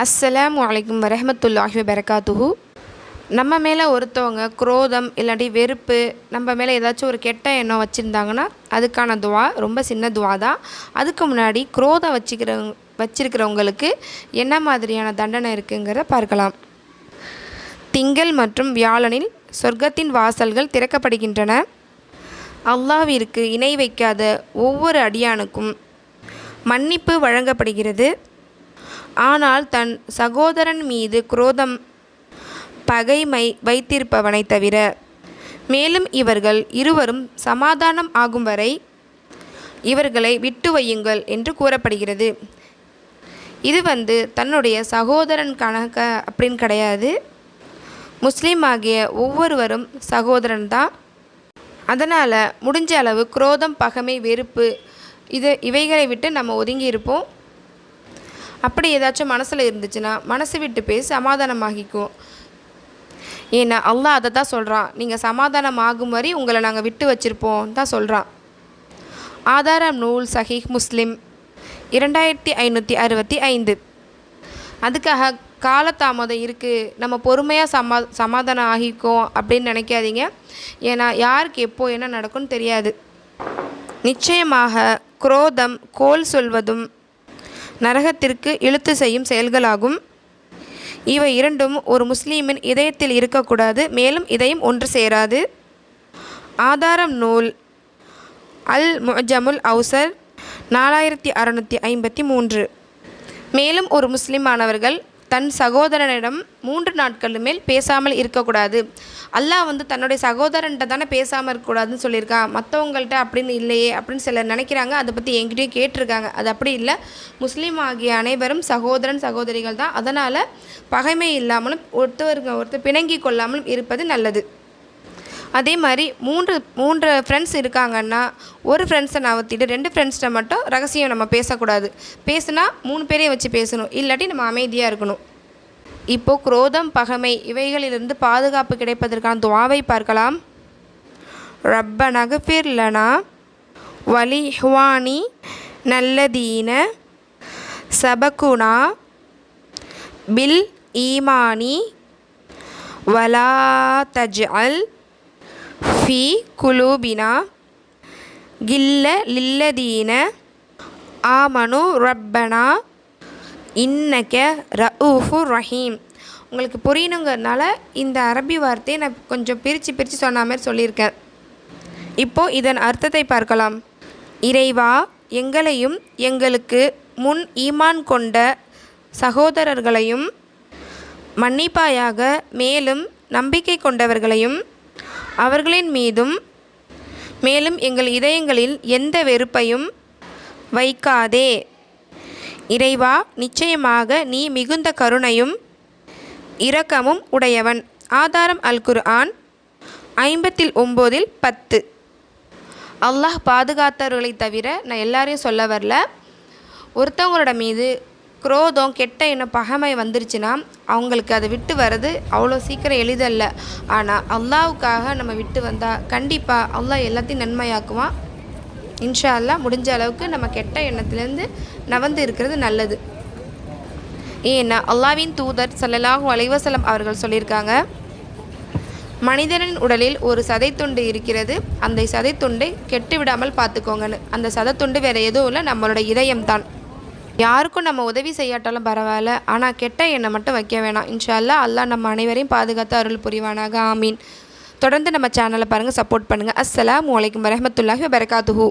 அஸ்ஸலாமு அலைக்கும் வரஹ்மத்துல்லாஹி வபரகாத்துஹு. நம்ம மேலே ஒருத்தவங்க குரோதம் இல்லாட்டி வெறுப்பு, நம்ம மேலே ஏதாச்சும் ஒரு கெட்ட எண்ணம் வச்சுருந்தாங்கன்னா அதுக்கான துவா ரொம்ப சின்ன துவா தான். அதுக்கு முன்னாடி குரோதம் வச்சிருக்கிறவங்களுக்கு என்ன மாதிரியான தண்டனை இருக்குங்கிறத பார்க்கலாம். திங்கள் மற்றும் வியாழனில் சொர்க்கத்தின் வாசல்கள் திறக்கப்படுகின்றன. அல்லாஹ்விற்கு இணை வைக்காத ஒவ்வொரு அடியானுக்கும் மன்னிப்பு வழங்கப்படுகிறது. ஆனால் தன் சகோதரன் மீது குரோதம் பகைமை வைத்திருப்பவனை தவிர. மேலும் இவர்கள் இருவரும் சமாதானம் ஆகும் வரை இவர்களை விட்டு வையுங்கள் என்று கூறப்படுகிறது. இது தன்னுடைய சகோதரன் கணக்க அப்படின்னு கிடையாது. முஸ்லீம் ஆகிய ஒவ்வொருவரும் சகோதரன் தான். அதனால் முடிஞ்ச அளவு குரோதம், பகைமை, வெறுப்பு இவைகளை விட்டு நம்ம ஒதுங்கி இருப்போம். அப்படி ஏதாச்சும் மனசில் இருந்துச்சுன்னா மனசு விட்டு பேசி சமாதானமாகிக்கும். ஏன்னா அல்லாஹ் அதை தான் சொல்கிறான், நீங்கள் சமாதானம் ஆகும் வரை உங்களை நாங்கள் விட்டு வச்சுருப்போம் தான் சொல்கிறான். ஆதாரம் நூல் சஹீஹ் முஸ்லிம் 2565. அதுக்காக காலதாமதம் இருக்குது, நம்ம பொறுமையாக சமாதானம் ஆகிக்கும் அப்படின்னு நினைக்காதீங்க. ஏன்னா யாருக்கு எப்போ என்ன நடக்கும்னு தெரியாது. நிச்சயமாக குரோதம், கோல் சொல்வதும் நரகத்திற்கு இழுத்து செய்யும் செயல்களாகும். இவை இரண்டும் ஒரு முஸ்லீமின் இதயத்தில் இருக்கக்கூடாது, மேலும் இதயம் ஒன்று சேராது. ஆதாரம் நூல் அல் முஅஜமுல் அவுசர் 4653. மேலும் ஒரு முஸ்லிமானவர்கள் தன் சகோதரனிடம் 3 நாட்களுக்கு மேல் பேசாமல் இருக்கக்கூடாது. அல்லாஹ் தன்னுடைய சகோதரன்கிட்ட தானே பேசாமல் இருக்கக்கூடாதுன்னு சொல்லியிருக்கான், மற்றவங்கள்ட்ட அப்படின்னு இல்லையே அப்படின்னு சிலர் நினைக்கிறாங்க. அதை பற்றி என்கிட்டயும் கேட்டிருக்காங்க. அது அப்படி இல்லை. முஸ்லீம் ஆகிய அனைவரும் சகோதரன் சகோதரிகள் தான். அதனால் பகைமை இல்லாமலும் ஒருத்தர் பிணங்கி கொள்ளாமலும் இருப்பது நல்லது. அதே மாதிரி மூன்று ஃப்ரெண்ட்ஸ் இருக்காங்கன்னா ஒரு ஃப்ரெண்ட்ஸை நவர்த்திட்டு 2 ஃப்ரெண்ட்ஸ்கிட்ட மட்டும் ரகசியம் நம்ம பேசக்கூடாது. பேசுனா 3 பேரையும் வச்சு பேசணும், இல்லாட்டி நம்ம அமைதியாக இருக்கணும். இப்போது குரோதம், பகைமை இவைகளிலிருந்து பாதுகாப்பு கிடைப்பதற்கான துவாவை பார்க்கலாம். ரப்பனா ஃபிர் லனா வலிஹ்வானி நல்லதீன சபகுனா பில் ஈமானி வலா தஜ்அல் ஃபி குலூபினா கில்ல லில்லதீன ஆமனு ரப்பனா இன்னக ரഊஃபுர் ரஹீம். உங்களுக்கு புரியணுங்கிறதுனால இந்த அரபி வார்த்தையை நான் கொஞ்சம் பிரித்து சொன்ன மாதிரி சொல்லியிருக்கேன். இப்போது இதன் அர்த்தத்தை பார்க்கலாம். இறைவா, எங்களையும் எங்களுக்கு முன் ஈமான் கொண்ட சகோதரர்களையும் மன்னிப்பாயாக. மேலும் நம்பிக்கை கொண்டவர்களையும் அவர்களின் மீதும் மேலும் எங்கள் இதயங்களில் எந்த வெறுப்பையும் வைக்காதே. இறைவா, நிச்சயமாக நீ மிகுந்த கருணையும் இரக்கமும் உடையவன். ஆதாரம் அல் குர்ஆன் 59:10. அல்லாஹ் பாதுகாத்தவர்களை தவிர நான் எல்லாரையும் சொல்ல வரல. ஒருத்தவங்களோட மீது குரோதம், கெட்ட எண்ணம், பகைமை வந்துருச்சுன்னா அவங்களுக்கு அதை விட்டு வர்றது அவ்வளோ சீக்கிரம் எளிதல்ல. ஆனால் அல்லாஹ்வுக்காக நம்ம விட்டு வந்தால் கண்டிப்பாக அல்லாஹ் எல்லாத்தையும் நன்மையாக்குவான். இன்ஷா அல்லாஹ் முடிஞ்ச அளவுக்கு நம்ம கெட்ட எண்ணத்துலேருந்து நவந்து இருக்கிறது நல்லது. ஏன்னா அல்லாஹ்வின் தூதர் ஸல்லல்லாஹு அலைஹி வஸல்லம் அவர்கள் சொல்லியிருக்காங்க, மனிதனின் உடலில் ஒரு சதைத்துண்டு இருக்கிறது, அந்த சதைத்துண்டை கெட்டு விடாமல் பார்த்துக்கோங்கன்னு. அந்த சதைத்துண்டு வேறு எதுவும் இல்லை, நம்மளோட இதயம்தான். யாருக்கும் நம்ம உதவி செய்யாட்டாலும் பரவாயில்ல, ஆனால் கெட்ட எண்ணம் மட்டும் வைக்க வேணாம். இன்ஷா அல்லாஹ் அல்லாஹ் நம்ம அனைவரையும் பாதுகாத்து அருள் புரிவானாக. ஆமீன். தொடர்ந்து நம்ம சேனலை பாருங்கள், சப்போர்ட் பண்ணுங்கள். அஸ்ஸலாமு அலைக்கும் வரஹ்மத்துல்லாஹி வபரகாத்துஹு.